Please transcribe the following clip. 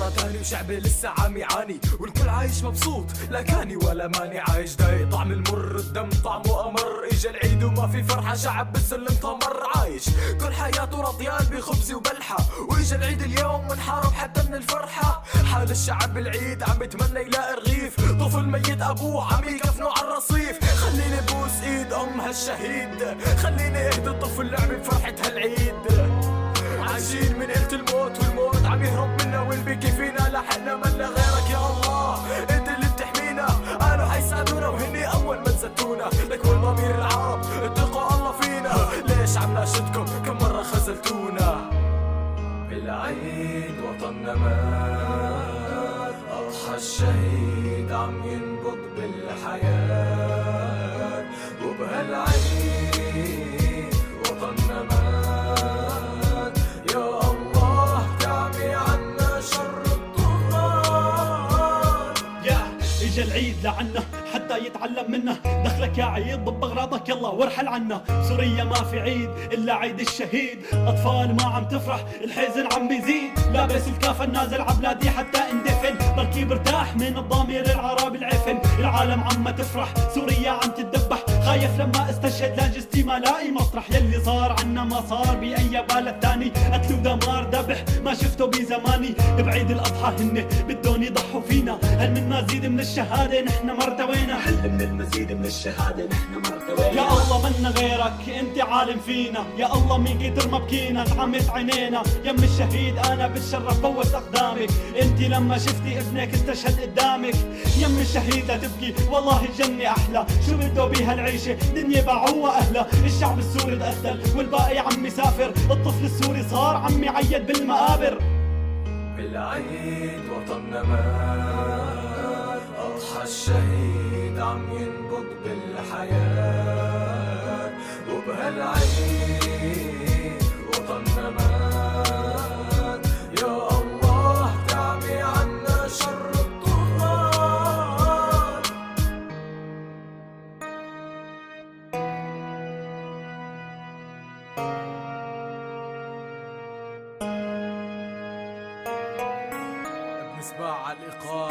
مرة تاني وشعبي لسه عم يعاني، والكل عايش مبسوط لا كاني ولا ماني، عايش دايق طعم المر، الدم طعمه أمر، إجا العيد وما في فرحة، شعب بالسلم تمر، عايش كل حياته رضيان بخبز وبلحة، وإجا العيد اليوم منحارب حتى من الفرحة. حال الشعب بالعيد عم يتمنى يلاقي رغيف، طفل ميت أبوه عم يكفنه على الرصيف، خليني بوس إيد أم هالشهيد، خليني اهدي الطفل لعب بفرحة هالعيد. عايشين من قلة الموت، والموت عم يهرب منا، والبكي فينا لحقنا منا غيرك يا الله، انت اللي بتحمينا، قالوا حيساعدونا وهني اول ما نزتونا، لك والضمير العرب اتقوا الله فينا، ليش عم ناشدكم كم مرة خذلتونا. بالعيد وطننا مات، اضحى الشهيد عم ينبض بالحياة، وبهالعيد وطننا مات، يا الله تعمي عنا شر الطغاة. اجا العيد لعنا حتى يتعلم منا، دخلك يا عيد ضب اغراضك يلا وارحل عنا، سوريا ما في عيد الا عيد الشهيد، اطفال ما عم تفرح الحزن عم بيزيد، لابس الكافن نازل عبلادي حتى اندفن، بركي برتاح من الضمير العربي العفن، العالم عم تفرح سوريا عم تتذبح، خايف لما استشهد لاجستي ما لاقي مطرح، يلي صار عنا ما صار باي بلد تاني، قتل ودمار ذبح ما شفته بزماني، بعيد الاضحى هن بدهم يضحوا فينا، هل من مزيد من الشهاده نحن مرتوينا، هل من المزيد من الشهادة نحن مرتوينا، يا الله منا غيرك انت عالم فينا، يا الله من كتر ما بكينا تعمت عينينا، يم الشهيد انا بتشرف بوس اقدامك، انت لما شفتي ابنك استشهد قدامك، يم الشهيد لا تبكي والله الجنة احلى، شو بده بيها العيشة دنيا باعوها اهلا، الشعب السوري تقتل والباقي عم يسافر، الطفل السوري صار عم يعيد بالمقابر. بالعيد وطننا مات، اضحى الشهيد عم ينبض بالحياة، وبهالعيد وطننا مات، يا الله تعمي عنا شر الطغاة. ابن سباع على الإيقاع.